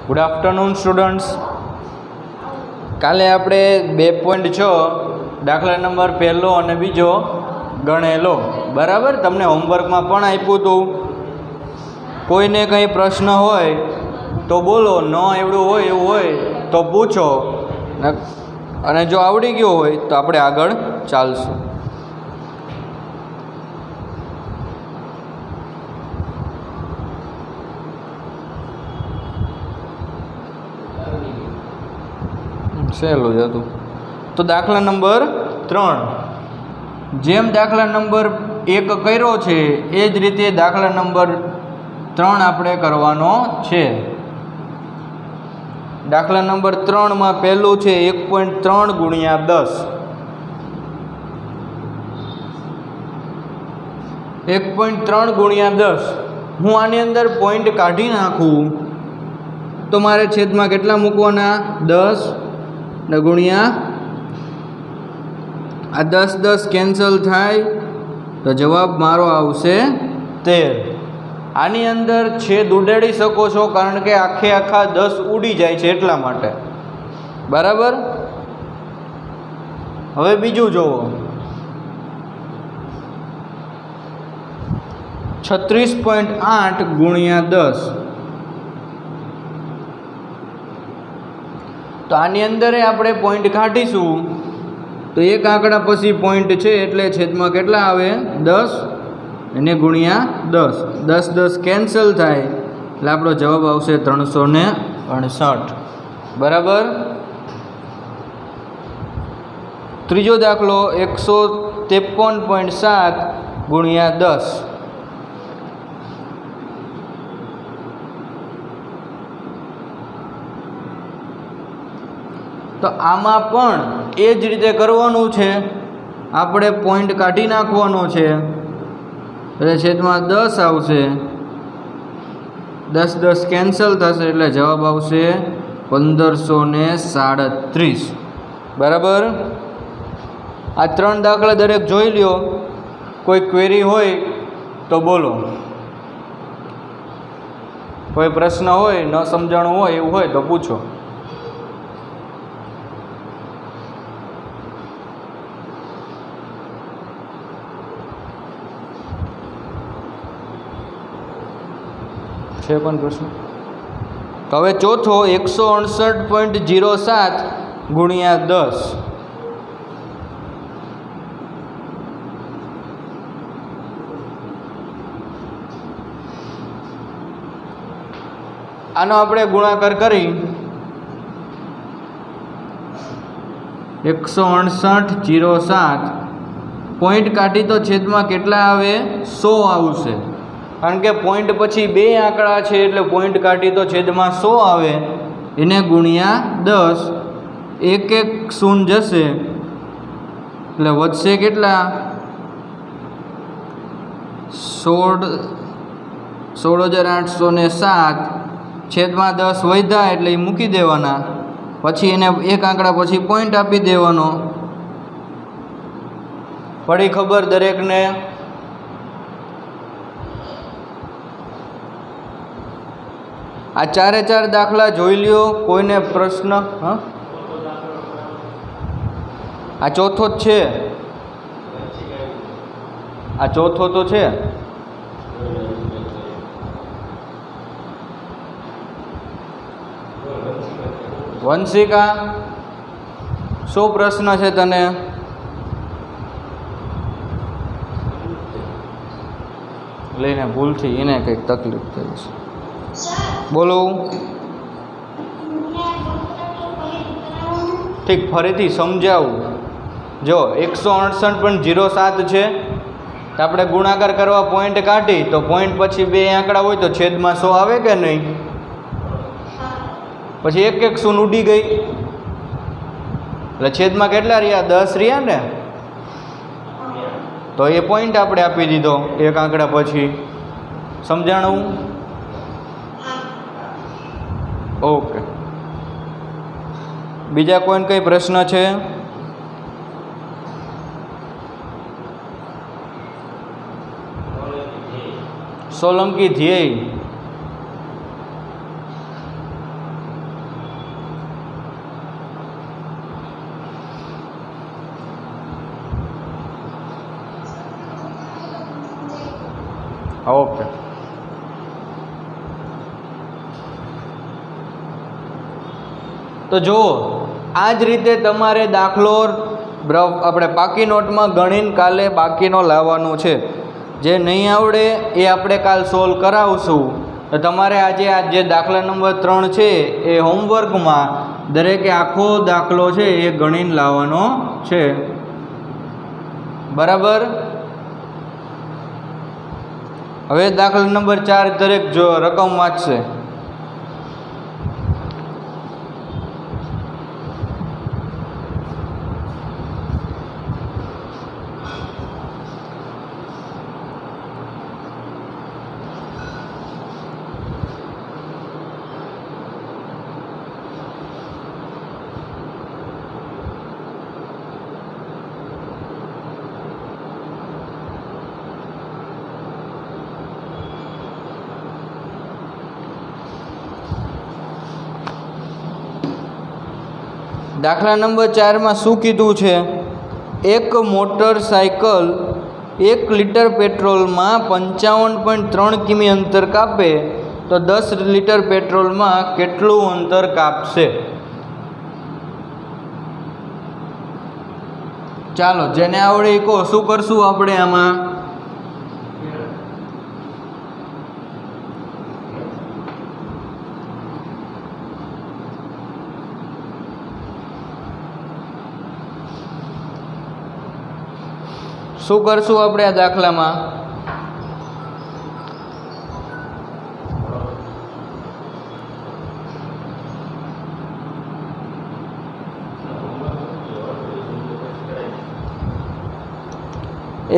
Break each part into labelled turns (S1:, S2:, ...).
S1: Good afternoon students. કાલે આપણે 2.6 દાખલા નંબર પહેલો અને બીજો ગણેલો, બરાબર? તમને હોમવર્કમાં પણ આપ્યું હતું. કોઈને કંઈ પ્રશ્ન હોય તો બોલો, ન આવડ્યું હોય એવું હોય તો પૂછો, અને જો આવડી ગયો હોય તો આપણે આગળ ચાલશું. સહેલું જ હતું. તો દાખલા નંબર 3, જેમ દાખલા નંબર 1 કર્યો છે એ જ રીતે દાખલા નંબર 3 આપણે કરવાનો છે. દાખલા નંબર 3માં પહેલું છે 1.3 × 10. 1.3 × 10. હું આની અંદર પોઈન્ટ કાઢી નાખું તો મારે છેદમાં કેટલા મૂકવાના? 10 ને ગુણ્યા આ 10 10 કેન્સલ થાય તો જવાબ મારો આવશે 13. આની અંદર છેદ ઉડાડી શકો છો, કારણ કે આખે આખા 10 ઉડી જાય છે એટલા માટે, બરાબર? હવે બીજું જુઓ, 36.8 × 10. તો આની અંદર આપણે પોઈન્ટ કાઢીશું તો એક આંકડા પછી પોઈન્ટ છે એટલે છેદમાં કેટલા આવે? 10 અને ગુણ્યા 10. 10 10 કેન્સલ થાય એટલે આપણો જવાબ આવશે 368, બરાબર? ત્રીજો દાખલો 153.7 × 10. તો આમાં પણ એ જ રીતે કરવાનું છે. આપણે પોઈન્ટ કાઢી નાખવાનો છે એટલે છેદમાં 10 આવશે. 10 10 કેન્સલ થશે એટલે જવાબ આવશે 1537, બરાબર? આ 3 દાખલા દરેક જોઈ લ્યો. કોઈ ક્વેરી હોય તો બોલો, કોઈ પ્રશ્ન હોય, ન સમજાણું હોય એવું હોય તો પૂછો. છે પણ પ્રશ્ન? તો હવે ચોથો 168.07 × 10. આનો આપણે ગુણાકાર કરી 168.07 પોઈન્ટ કાઢી તો છેદમાં કેટલા આવે? 100 આવશે, કારણ કે પોઈન્ટ પછી 2 આંકડા છે એટલે પોઈન્ટ કાઢી તો છેદમાં 100 આવે. એને ગુણ્યા 10, 1 1 શૂન્ય જશે એટલે વધશે કેટલા? 16,807. છેદમાં 10 વધ્યા એટલે એ મૂકી દેવાના, પછી એને એક આંકડા પછી પોઈન્ટ આપી દેવાનો. પડી ખબર દરેકને? આ 4 દાખલા જોઈ લ્યો. કોઈને પ્રશ્ન? હા, આ ચોથો જ છે. આ ચોથો તો છે. વંશિકા, શું પ્રશ્ન છે તને? લઈને ભૂલથી એને કંઈક તકલીફ થઈ છે. બોલો. ઠીક, ફરીથી સમજાવું. જો 168.07 છે તો આપણે ગુણાકાર કરવા પોઈન્ટ કાઢી તો પોઈન્ટ પછી 2 આંકડા હોય તો છેદમાં 100 આવે કે નહીં? પછી 1 1 શૂન્ય ઉડી ગઈ એટલે છેદમાં કેટલા રહ્યા? 10 રહ્યા ને? તો એ પોઈન્ટ આપણે આપી દીધો એક આંકડા પછી. સમજાણું? ઓકે. બીજા કોઈને કંઈ પ્રશ્ન છે? સોલંકી ધ્યેય ઓકે. તો જુઓ, આ જ રીતે તમારે દાખલો આપણે પાકી નોટમાં ગણીને કાલે બાકીનો લાવવાનો છે. જે નહીં આવડે એ આપણે કાલ સોલ્વ કરાવશું. તો તમારે આજે આ જે દાખલા નંબર 3 છે એ હોમવર્કમાં દરેકે આખો દાખલો છે એ ગણીને લાવવાનો છે. બરાબર. હવે દાખલા નંબર 4 દરેક જો રકમ વાંચશે. દાખલા નંબર 4માં શું કીધું છે? એક મોટરસાઇકલ 1 લીટર પેટ્રોલમાં 55.3 કિમી અંતર કાપે તો 10 લીટર પેટ્રોલમાં કેટલું અંતર કાપશે? ચાલો, જેને આવડે એ કહો, શું કરશું આપણે આમાં? શું કરશું આપણે આ દાખલામાં?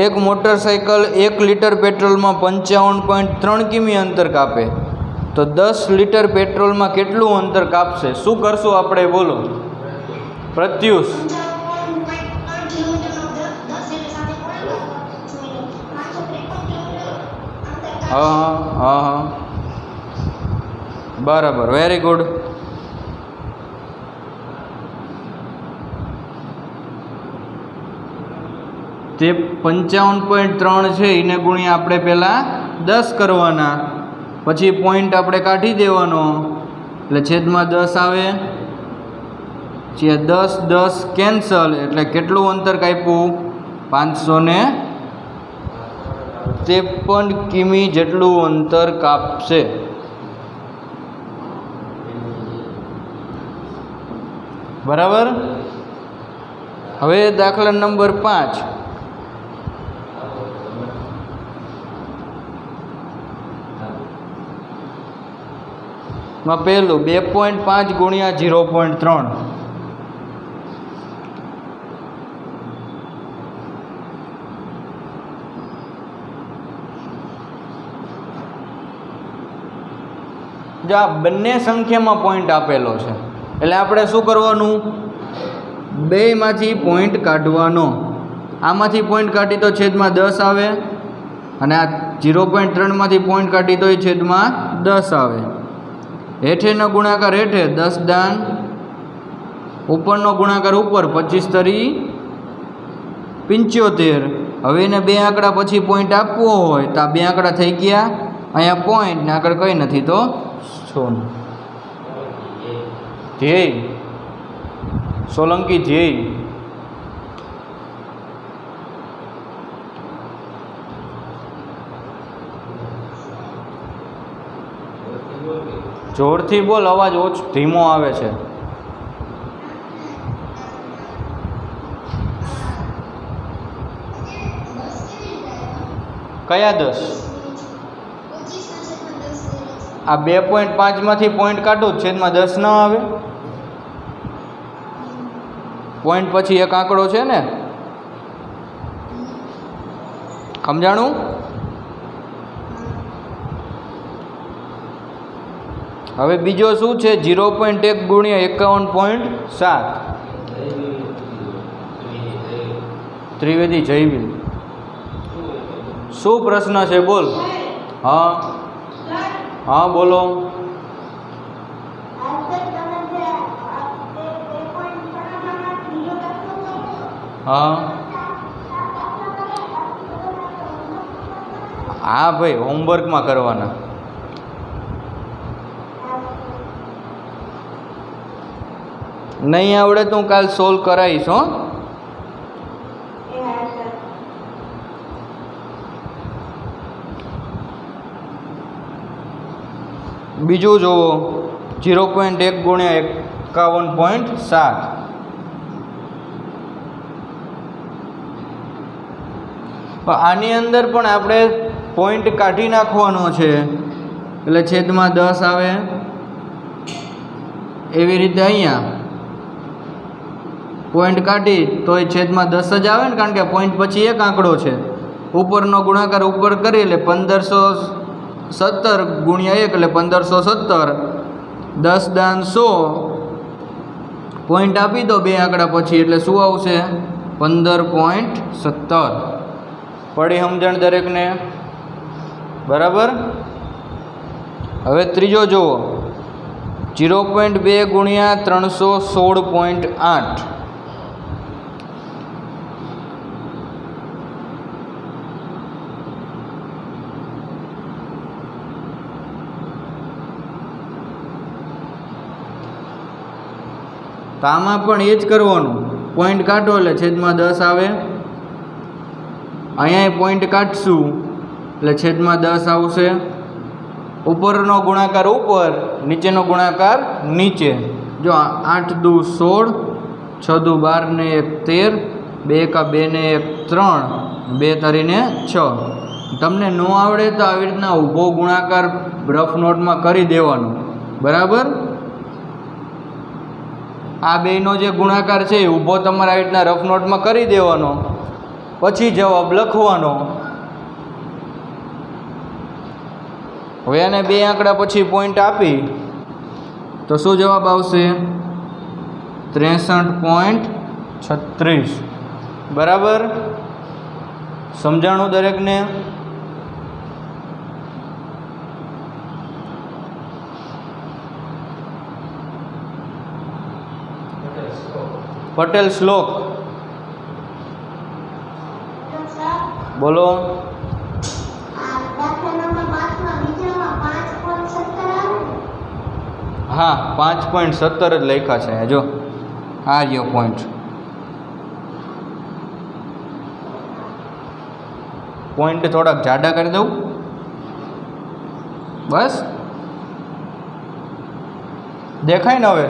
S1: એક મોટરસાઇકલ 1 લીટર પેટ્રોલમાં 55.3 કિમી અંતર કાપે તો 10 લીટર પેટ્રોલમાં કેટલું અંતર કાપશે? શું કરશું આપણે? બોલો પ્રત્યુષ. હા, બરાબર, વેરી ગુડ. તે 55.3 છે એને ગુણ્યા આપણે પહેલાં 10 કરવાના, પછી પોઈન્ટ આપણે કાઢી દેવાનો એટલે છેદમાં 10 આવે. 10 કેન્સલ એટલે કેટલું અંતર કાપ્યું? 553 કિમી જેટલું અંતર કાપશે. બરાબર. હવે દાખલા નંબર 5. માં પહેલું 2.5 ગુણ્યા 0.3. જો આ બંને સંખ્યામાં પોઈન્ટ આપેલો છે એટલે આપણે શું કરવાનું? બેમાંથી પોઈન્ટ કાઢવાનો. આમાંથી પોઈન્ટ કાઢી તો છેદમાં 10 આવે અને આ 0.3માંથી પોઈન્ટ કાઢી તો એ છેદમાં 10 આવે. હેઠેનો ગુણાકાર હેઠે, 10 દાન ઉપરનો ગુણાકાર ઉપર, 25 તરી 75. હવે એને બે આંકડા પછી પોઈન્ટ આપવો હોય તો આ બે આંકડા થઈ ગયા. અહીંયા પોઈન્ટ ને આગળ કંઈ નથી તો 0. ધ્યેય સોલંકી ધ્યેય. જોરથી બોલ, અવાજ ઓછો ધીમો આવે છે. કયા 10? આ 2.5માંથી પોઈન્ટ કાઢો, છેદમાં 10 ન આવે. પોઈન્ટ પછી એક આંકડો છે ને, સમજાણું? હવે બીજો શું છે? 0.1 ગુણ્યા 51.7. ત્રિવેદી જયવીર, શું પ્રશ્ન છે? બોલ. હા હા, બોલો. હા, હા ભાઈ, હોમવર્કમાં કરવાના. નહીં આવડે તો હું કાલ સોલ્વ કરાવીશ હો. બીજું જુઓ, 0.1 ગુણ્યા 51.7. આની અંદર પણ આપણે પોઈન્ટ કાઢી નાખવાનો છે, એટલે છેદમાં 10 આવે. એવી રીતે અહીંયા પોઈન્ટ કાઢી તો એ છેદમાં 10 જ આવે ને, કારણ કે પોઈન્ટ પછી એક આંકડો છે. ઉપરનો ગુણાકાર ઉપર કરી એટલે 1517 ગુણ્યા 1 એટલે 1517. 10 દાન 100 પોઈન્ટ આપી દો બે આંકડા પછી એટલે શું આવશે? 15.17. પડી સમજણ દરેકને? બરાબર. હવે ત્રીજો જુઓ, 0.2 ગુણ્યા 316.8. તો આમાં પણ એ જ કરવાનું, પોઈન્ટ કાઢો એટલે છેદમાં 10 આવે. અહીંયા પોઈન્ટ કાઢશું એટલે છેદમાં 10 આવશે. ઉપરનો ગુણાકાર ઉપર, નીચેનો ગુણાકાર નીચે. જો 8 દુ 16, 6 દુ 12 ને 1 13, 2 એકા 2 ને 1 3, 2 તરીને 6. તમને ન આવડે તો આવી રીતના ઊભો ગુણાકાર રફ નોટમાં કરી દેવાનો. બરાબર. આ બેનો જે ગુણાકાર છે એ ઊભો તમારે આવી રીતના રફ નોટમાં કરી દેવાનો, પછી જવાબ લખવાનો. હવે એને બે આંકડા પછી પોઈન્ટ આપી તો શું જવાબ આવશે? 63.36. બરાબર. સમજાણું દરેકને? પટેલ શ્લોક બોલો. હા, 5.17 જ લખ્યા છે. જો આ રહ્યો પોઈન્ટ. પોઈન્ટ થોડાક જાડા કરી દઉં. બસ દેખાય ને હવે?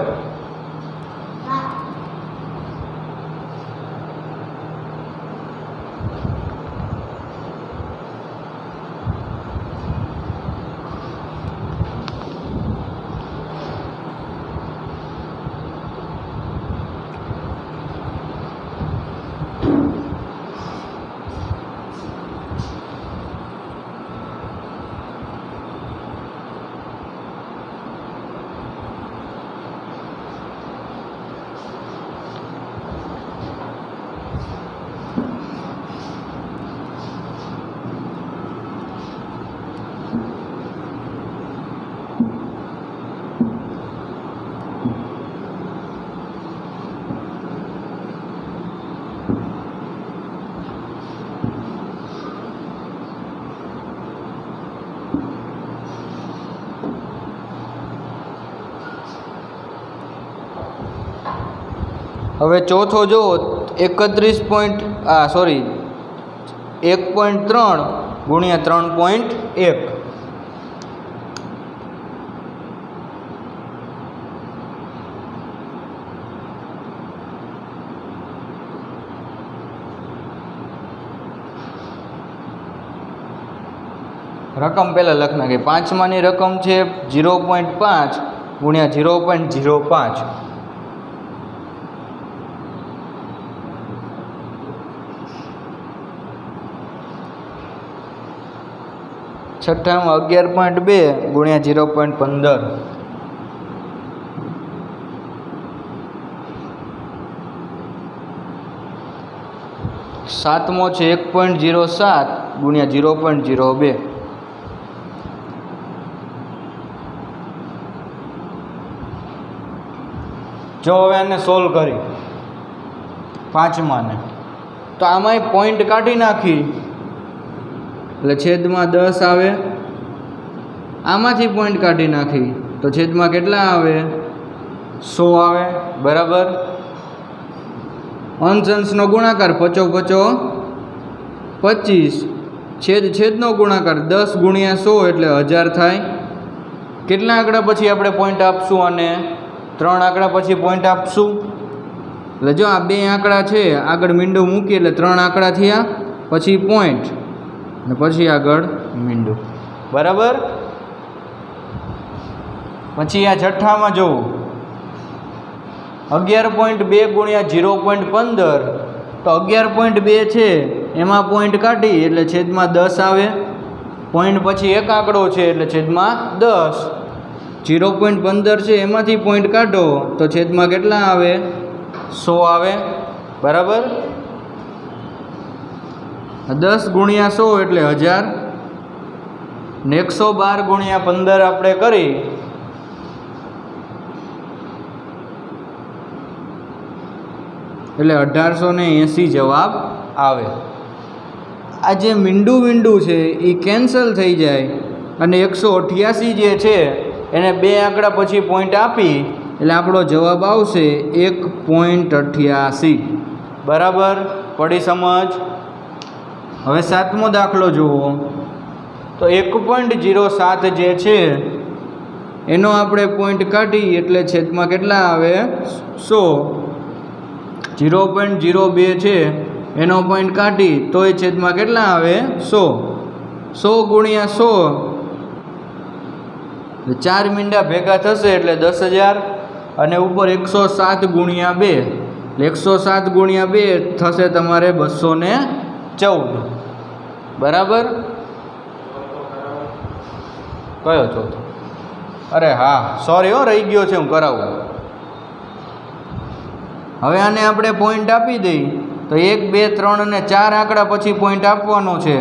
S1: હવે ચોથો જો 1.3 ગુણ્યા 3.1. રકમ પહેલાં લખ નાખી. પાંચમાની રકમ છે 0.5 ગુણ્યા 0.05. છઠ્ઠામાં 11.2 ગુણ્યા 0.15. સાતમો છે 1.07 ગુણ્યા 0.02. જો હવે આને સોલ્વ કરી પાંચમાને તો આમાંય પોઈન્ટ કાઢી નાખી એટલે છેદમાં 10 આવે. આમાંથી પોઈન્ટ કાઢી નાખી તો છેદમાં કેટલા આવે? 100 આવે. બરાબર. અંશ અંશનો ગુણાકાર 5 5 25, છેદ છેદનો ગુણાકાર 10 ગુણ્યા 100 એટલે 1000 થાય. કેટલા આંકડા પછી આપણે પોઈન્ટ આપશું? અને 3 આંકડા પછી પોઈન્ટ આપશું. એટલે જો આ 2 આંકડા છે, આગળ મીંડું મૂકી એટલે 3 આંકડા થયા, પછી પોઈન્ટ ને પછી આગળ મીંડું. બરાબર. પછી આ છઠ્ઠામાં જોવું, 11.2 ગુણ્યા 0.15 તો 11.2 છે એમાં પોઈન્ટ કાઢી એટલે છેદમાં 10 આવે. પોઈન્ટ પછી એક આંકડો છે એટલે છેદમાં 10. 0.15 છે એમાંથી પોઈન્ટ કાઢો તો છેદમાં કેટલા આવે? 100 આવે. બરાબર. 10 ગુણ્યા 100 એટલે 1000 ને 112 ગુણ્યા 15 આપણે કરી એટલે 1880 જવાબ આવે. આ જે મીંડું છે એ કેન્સલ થઈ જાય અને 188 જે છે એને 2 આંકડા પછી પોઈન્ટ આપી એટલે આપણો જવાબ આવશે 1.88. બરાબર. પડી સમજ? હવે 7મો દાખલો જુઓ તો 1.07 જે છે એનો આપણે પોઈન્ટ કાઢી એટલે છેદમાં કેટલા આવે? 100. 0.02 છે એનો પોઈન્ટ કાઢી તો એ છેદમાં કેટલા આવે? 100. 100 ગુણ્યા 100 4 મીંડા ભેગા થશે એટલે 10,000 અને ઉપર 107 ગુણ્યા 2 એટલે 107 ગુણ્યા 2 થશે તમારે 214. બરાબર. કયો ચોથો? અરે હા, સોરી હો, રહી ગયો છે, હું કરાવું. હવે આને આપણે પોઈન્ટ આપી દઈ તો 1 2 3 અને 4 આંકડા પછી પોઈન્ટ આપવાનો છે.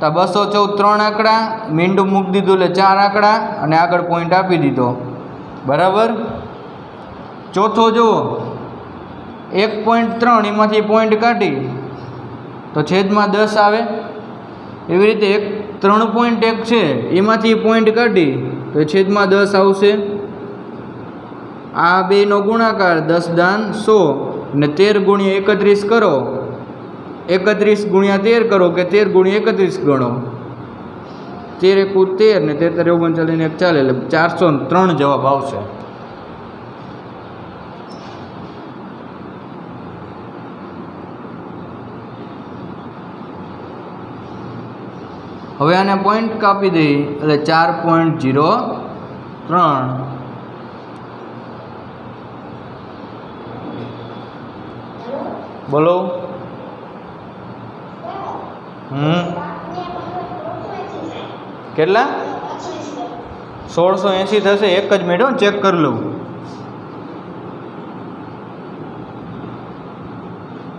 S1: તો 214 3 આંકડા, મીંડું મૂકી દીધું એટલે 4 આંકડા અને આગળ પોઈન્ટ આપી દીધો. બરાબર. ચોથો જુઓ, 1.3 એમાંથી પોઈન્ટ કાઢી તો છેદમાં 10 આવે. એવી રીતે 3.1 છે એમાંથી પોઈન્ટ કાઢી તો છેદમાં 10 આવશે. આ બેનો ગુણાકાર 10 દાન 100 ને 13 ગુણ્યા 31 કરો. 31 ગુણ્યા 13 કરો કે 13 ગુણ્યા 31 ગણો. 13 × 13 ને 13 39 1 ચાલે એટલે 403 જવાબ આવશે. હવે આને પોઈન્ટ કાપી દઈ એટલે 4.03. બોલો. કેટલા? 1680 થશે. એક જ મિનિટ ચેક કરી લઉં.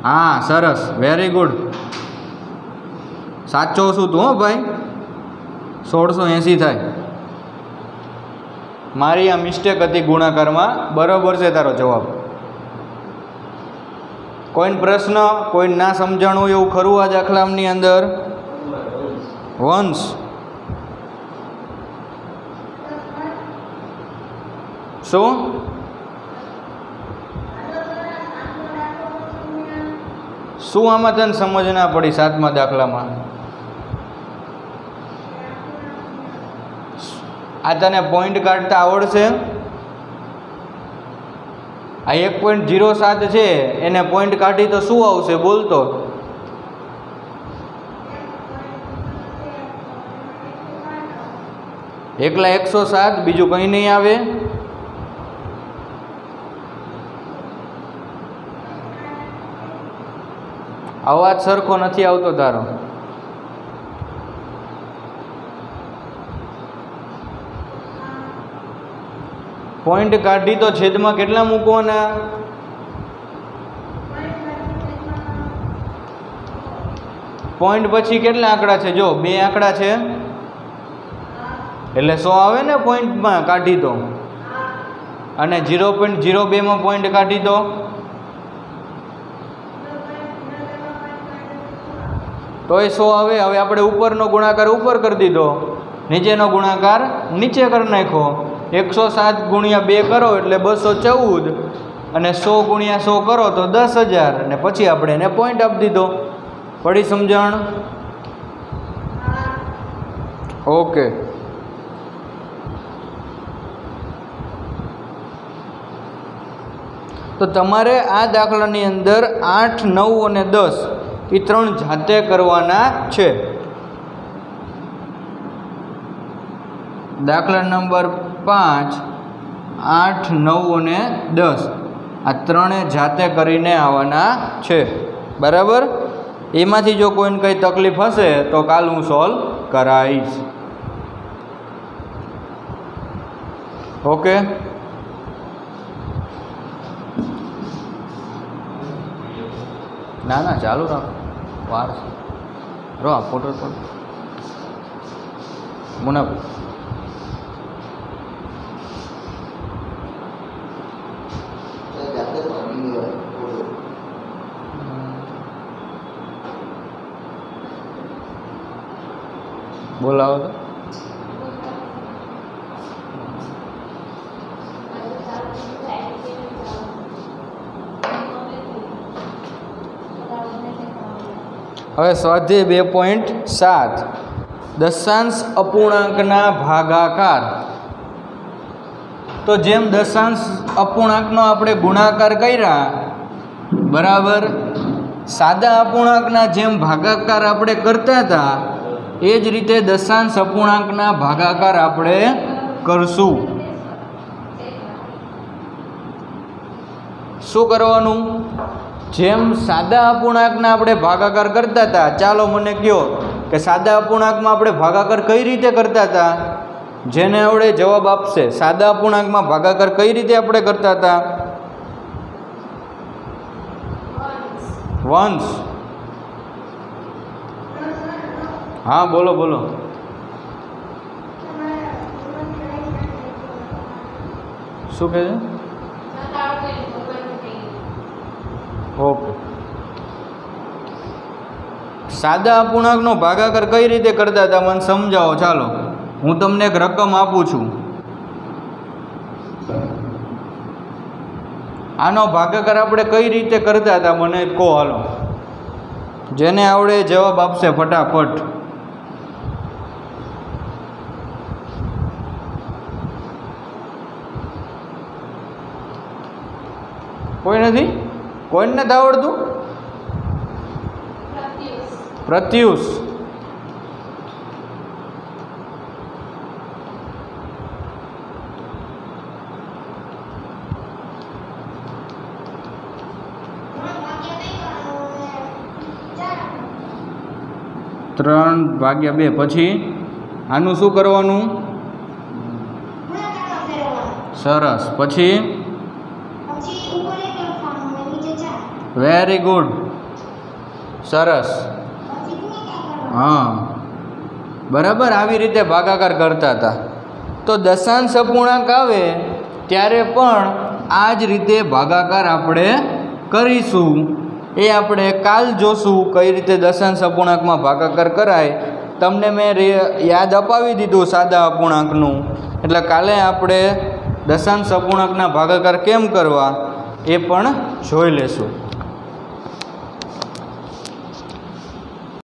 S1: હા, સરસ, વેરી ગુડ. સાચો છું તું હો ભાઈ. 1680 થાય. મારી આ મિસ્ટેક હતી ગુણાકારમાં. બરાબર છે તારો જવાબ. કોઈને પ્રશ્ન, કોઈ ના સમજાણું એવું ખરું આ દાખલાની અંદર? વંશ શું? શું આમાં તને સમજ ના પડી 7મા દાખલામાં? આ તને પોઈન્ટ કાઢતા આવડશે? આ 1.07 છે એને પોઈન્ટ કાઢી તો શું આવશે બોલતો? એકલા 107, બીજું કંઈ નહીં આવે. અવાજ સરખો નથી આવતો તારો. પોઈન્ટ કાઢી તો છેદમાં કેટલા મૂકવાના? પોઈન્ટ પછી કેટલા આંકડા છે? જો 2 આંકડા છે એટલે 100 આવે ને પોઈન્ટમાં કાઢી દો. અને 0.02 માં પોઈન્ટ કાઢી દો તોય 100 આવે. હવે આપણે ઉપરનો ગુણાકાર ઉપર કરી દીધો, નીચેનો ગુણાકાર નીચે કરી નાખ્યો. 107 ગુણ્યા 2 કરો એટલે 214 અને 100 ગુણ્યા 100 કરો તો 10,000 અને પછી આપણે એને પોઈન્ટ આપી દીધો. પડી સમજણ? ઓકે. તો તમારે આ દાખલાની અંદર 8, 9 અને 10 એ 3 જાતે કરવાના છે. દાખલા નંબર 5, 8, 9 અને 10 આ 3 જાતે કરીને આવવાના છે. બરાબર? એમાંથી જો કોઈને કંઈ તકલીફ હશે તો કાલ હું સોલ્વ કરાવીશ. ઓકે. ના ના ચાલુ રાખો, વાર રો ફોટો મુનાફ. બોલાવો તો. હવે સ્વાધ્યાય 2.7 દશાંશ અપૂર્ણાંકના ભાગાકાર. તો જેમ દશાંશ અપૂર્ણાંકનો આપણે ગુણાકાર કર્યા, બરાબર, સાદા અપૂર્ણાંકના જેમ ભાગાકાર આપણે કરતા હતા એ જ રીતે દશાંશ અપૂર્ણાંકના ભાગાકાર આપણે કરશું. શું કરવાનું? જેમ સાદા અપૂર્ણાંકના આપણે ભાગાકાર કરતા હતા, ચાલો મને કહો કે સાદા અપૂર્ણાંકમાં આપણે ભાગાકાર કઈ રીતે કરતા હતા? જેને આવડે જવાબ આપશે. સાદા અપૂર્ણાંકમાં ભાગાકાર કઈ રીતે આપણે કરતા હતા? વંશ. હા બોલો બોલો. શું કહે છે? ઓકે. સાદા અપૂર્ણાંકનો ભાગાકાર કઈ રીતે કરતા હતા મને સમજાવો. ચાલો હું તમને એક રકમ આપું છું, આનો ભાગાકાર આપણે કઈ રીતે કરતા હતા મને કહો. હાલો, જેને આવડે જવાબ આપશે ફટાફટ. કોઈ નથી? કોઈને નથી આવડતું? પ્રત્યુષ. ત્રણ ભાગ્યા 2 પછી આનું શું કરવાનું? સરસ. પછી વેરી ગુડ, સરસ. હા બરાબર, આવી રીતે ભાગાકાર કરતા હતા. તો દશાંશ અપૂર્ણાંક આવે ત્યારે પણ આ જ રીતે ભાગાકાર આપણે કરીશું. એ આપણે કાલ જોશું કઈ રીતે દશાંશ અપૂર્ણાંકમાં ભાગાકાર કરાય. તમને મેં યાદ અપાવી દીધું સાદા અપૂર્ણાંકનું, એટલે કાલે આપણે દશાંશ અપૂર્ણાંકના ભાગાકાર કેમ કરવા એ પણ જોઈ લેશું.